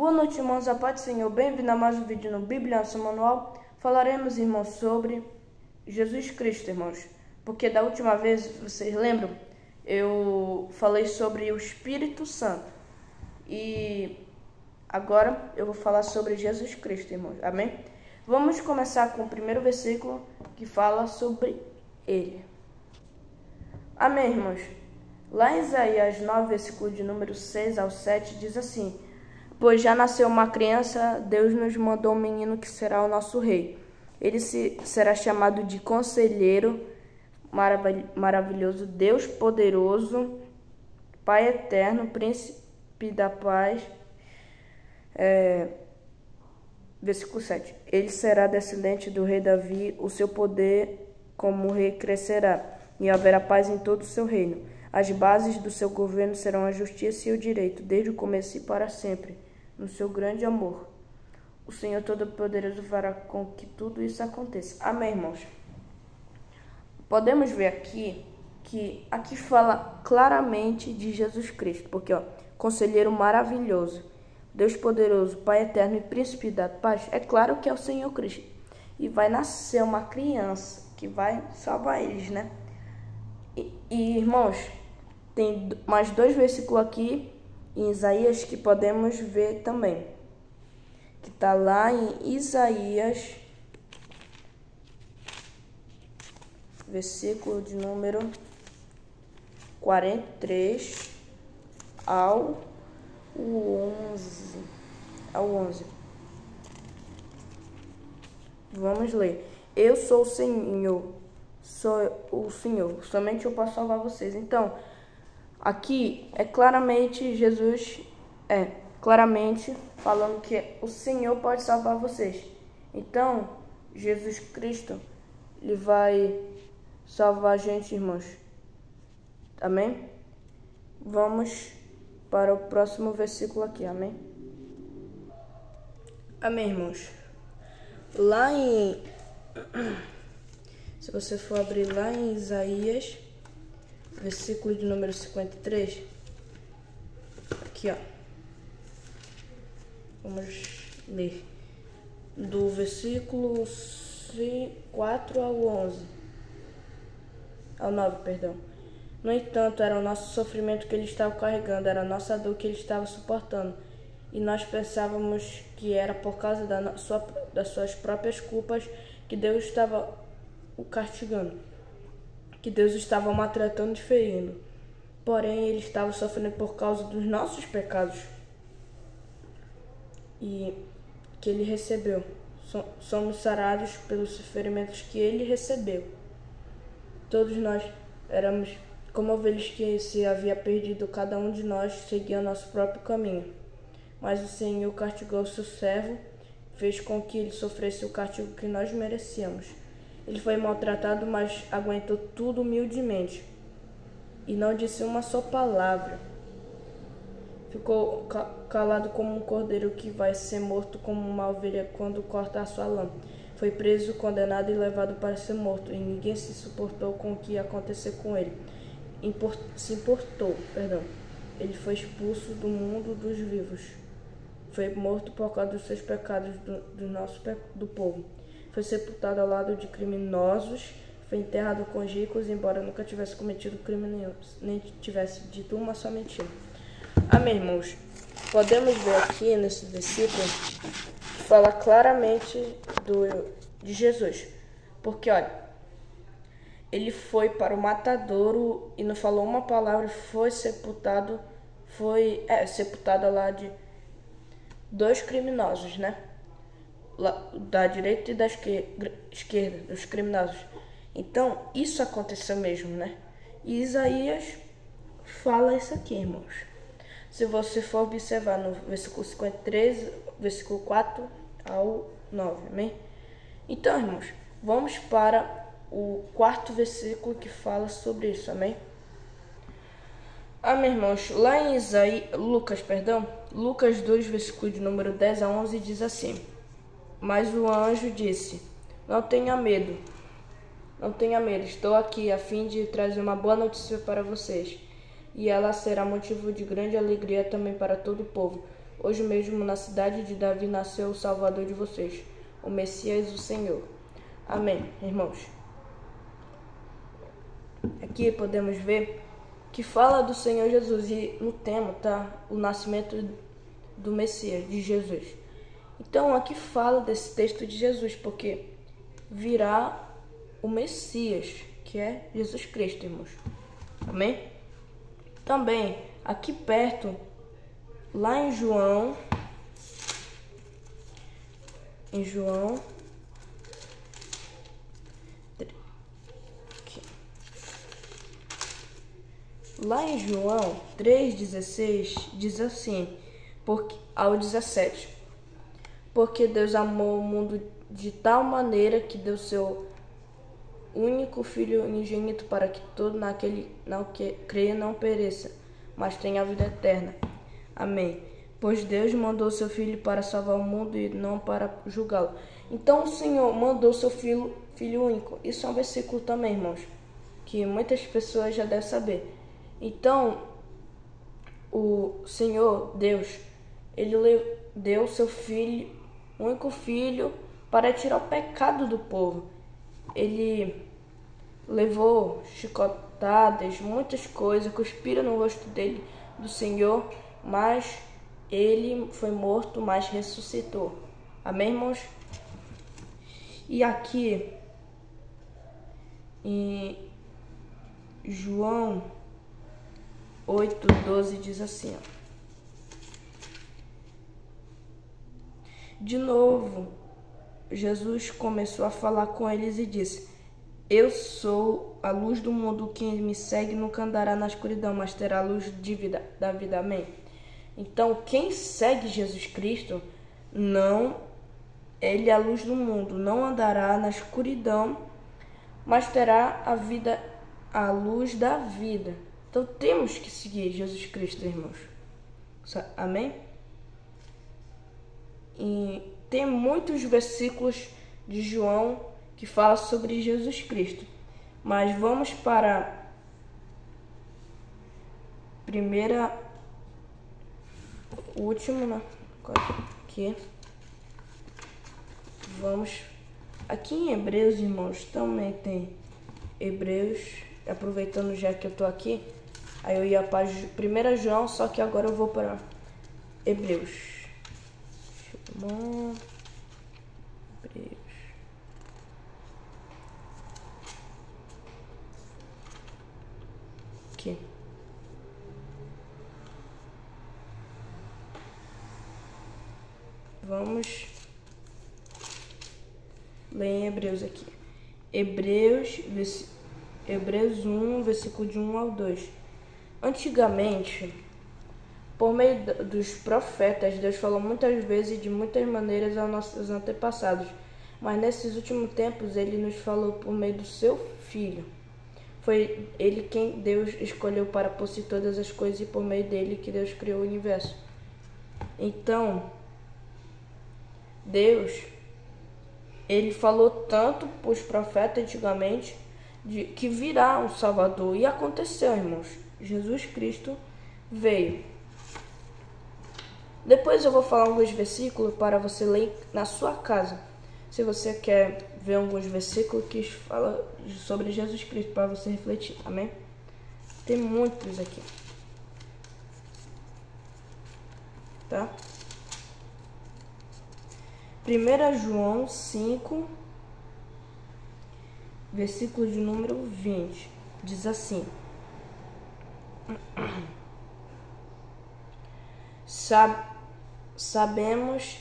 Boa noite, irmãos, a paz do Senhor. Bem-vindo a mais um vídeo no Bíblia Manual. Falaremos, irmãos, sobre Jesus Cristo, irmãos. Porque da última vez, vocês lembram? Eu falei sobre o Espírito Santo. E agora eu vou falar sobre Jesus Cristo, irmãos. Amém? Vamos começar com o primeiro versículo que fala sobre ele. Amém, irmãos? Lá em Isaías 9, versículo de número 6 ao 7, diz assim: Pois já nasceu uma criança, Deus nos mandou um menino que será o nosso rei. Ele será chamado de Conselheiro Maravilhoso, Deus Poderoso, Pai Eterno, Príncipe da Paz. Versículo 7. Ele será descendente do rei Davi, o seu poder como rei crescerá, e haverá paz em todo o seu reino. As bases do seu governo serão a justiça e o direito, desde o começo e para sempre, no seu grande amor. O Senhor Todo-Poderoso fará com que tudo isso aconteça. Amém, irmãos? Podemos ver aqui que aqui fala claramente de Jesus Cristo, porque, Conselheiro Maravilhoso, Deus Poderoso, Pai Eterno e Príncipe da Paz, é claro que é o Senhor Cristo. E vai nascer uma criança que vai salvar eles, né? E irmãos, tem mais dois versículos aqui em Isaías que podemos ver também. Que está lá em Isaías, versículo de número 43 ao 11. Vamos ler. Eu sou o Senhor, somente eu posso salvar vocês. Então, aqui é claramente Jesus, claramente falando que o Senhor pode salvar vocês. Então, Jesus Cristo, ele vai salvar a gente, irmãos. Amém? Vamos para o próximo versículo aqui, amém? Amém, irmãos? Lá em... Se você for abrir lá em Isaías, versículo de número 53, aqui, vamos ler do versículo 4 ao 11, ao 9, perdão. No entanto, era o nosso sofrimento que ele estava carregando, era a nossa dor que ele estava suportando, e nós pensávamos que era por causa das suas próprias culpas que Deus estava o castigando, que Deus estava o maltratando e ferindo. Porém, ele estava sofrendo por causa dos nossos pecados e que ele recebeu. Somos sarados pelos ferimentos que ele recebeu. Todos nós éramos como ovelhas que se havia perdido, cada um de nós seguia o nosso próprio caminho. Mas o Senhor castigou o seu servo, fez com que ele sofresse o castigo que nós merecíamos. Ele foi maltratado, mas aguentou tudo humildemente e não disse uma só palavra. Ficou calado como um cordeiro que vai ser morto, como uma ovelha quando corta a sua lã. Foi preso, condenado e levado para ser morto, e ninguém se suportou com o que ia acontecer com ele. Ele foi expulso do mundo dos vivos. Foi morto por causa dos seus pecados, do povo. Foi sepultado ao lado de criminosos, foi enterrado com os ricos, embora nunca tivesse cometido crime nenhum, nem tivesse dito uma só mentira. Amém, irmãos? Podemos ver aqui nesse versículo que fala claramente de Jesus. Porque, olha, ele foi para o matadouro e não falou uma palavra, foi sepultado ao lado de dois criminosos, né? Da direita e da esquerda, dos criminosos. Então, isso aconteceu mesmo, né? E Isaías fala isso aqui, irmãos. Se você for observar no versículo 53, versículo 4 ao 9, amém? Então, irmãos, vamos para o quarto versículo que fala sobre isso, amém? Amém, irmãos? Lá em Lucas 2, versículo de número 10 a 11, diz assim: Mas o anjo disse: Não tenha medo, estou aqui a fim de trazer uma boa notícia para vocês, e ela será motivo de grande alegria também para todo o povo. Hoje mesmo na cidade de Davi nasceu o Salvador de vocês, o Messias, o Senhor. Amém, irmãos. Aqui podemos ver que fala do Senhor Jesus e no tema tá o nascimento do Messias, de Jesus. Então aqui fala desse texto de Jesus, porque virá o Messias, que é Jesus Cristo, irmãos. Amém? Também, aqui perto, lá em João, lá em João 3,16 diz assim, ao 17, porque Deus amou o mundo de tal maneira que deu seu único Filho unigênito para que todo naquele que crê não pereça, mas tenha a vida eterna. Amém. Pois Deus mandou seu Filho para salvar o mundo e não para julgá-lo. Então o Senhor mandou seu Filho único. Isso é um versículo também, irmãos, que muitas pessoas já devem saber. Então, o Senhor, Deus, Ele deu seu Filho, único Filho, para tirar o pecado do povo. Ele levou chicotadas, muitas coisas, cuspiram no rosto dele, do Senhor, mas ele foi morto, mas ressuscitou. Amém, irmãos? E aqui, em João 8,12 diz assim, ó. De novo, Jesus começou a falar com eles e disse, eu sou a luz do mundo, quem me segue nunca andará na escuridão, mas terá a luz da vida. Amém? Então, quem segue Jesus Cristo, ele é a luz do mundo, não andará na escuridão, mas terá a luz da vida. Então, temos que seguir Jesus Cristo, irmãos. Amém? E tem muitos versículos de João que fala sobre Jesus Cristo. Mas vamos para o último, né? Aqui. Vamos. Aqui em Hebreus, irmãos, também tem Hebreus. Aproveitando já que eu tô aqui, aí eu ia para 1 João, só que agora eu vou para Hebreus. Hebreus. Aqui. Vamos ler em Hebreus aqui. Hebreus 1, versículo de 1 ao 2. Antigamente, por meio dos profetas, Deus falou muitas vezes e de muitas maneiras aos nossos antepassados. Mas nesses últimos tempos, Ele nos falou por meio do seu Filho. Foi Ele quem Deus escolheu para possuir todas as coisas e por meio dele que Deus criou o universo. Então, Deus, Ele falou tanto para os profetas antigamente que virá um Salvador. E aconteceu, irmãos. Jesus Cristo veio. Depois eu vou falar alguns versículos para você ler na sua casa. Se você quer ver alguns versículos que falam sobre Jesus Cristo para você refletir, amém? Tem muitos aqui. Tá? 1 João 5, versículo de número 20, diz assim: Sabemos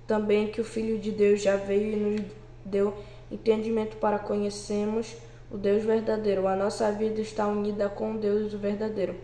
também que o Filho de Deus já veio e nos deu entendimento para conhecermos o Deus verdadeiro. A nossa vida está unida com Deus verdadeiro,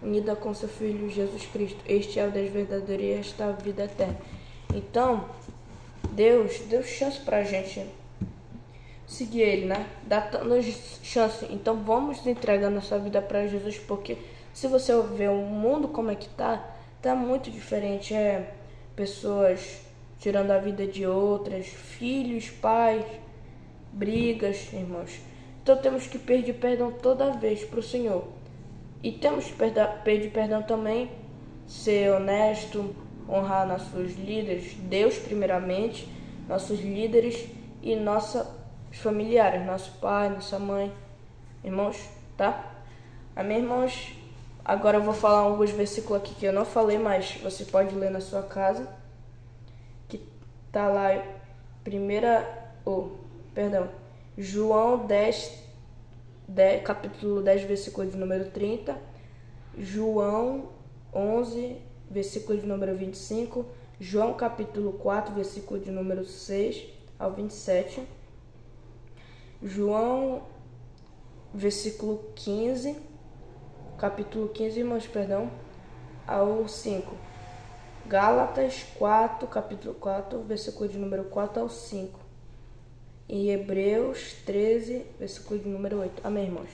unida com seu Filho Jesus Cristo. Este é o Deus verdadeiro e esta é a vida eterna. Então, Deus deu chance para a gente seguir Ele, né? Dá-nos chance. Então, vamos entregar nossa vida para Jesus, porque se você ver o mundo como é que tá muito diferente. Pessoas tirando a vida de outras, filhos, pais, brigas, irmãos. Então temos que pedir perdão toda vez para o Senhor. E temos que pedir perdão também ser honesto, honrar nossos líderes, Deus primeiramente, nossos líderes e nossos familiares, nosso pai, nossa mãe, irmãos, tá? Amém, irmãos? Agora eu vou falar alguns versículos aqui que eu não falei, mas você pode ler na sua casa, que tá lá, João 10, capítulo 10, versículo de número 30, João 11, versículo de número 25, João capítulo 4, versículo de número 6 ao 27, João versículo 15, capítulo 15, irmãos, ao 5, Gálatas 4, capítulo 4, versículo de número 4 ao 5, e Hebreus 13, versículo de número 8. Amém, irmãos?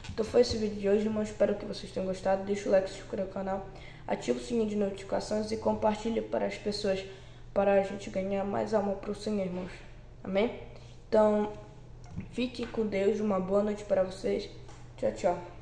Então foi esse vídeo de hoje, irmãos. Espero que vocês tenham gostado. Deixa o like, se inscreva no canal, ativa o sininho de notificações e compartilhe para as pessoas, para a gente ganhar mais alma para o Senhor, irmãos. Amém? Então, fiquem com Deus. Uma boa noite para vocês. Tchau, tchau.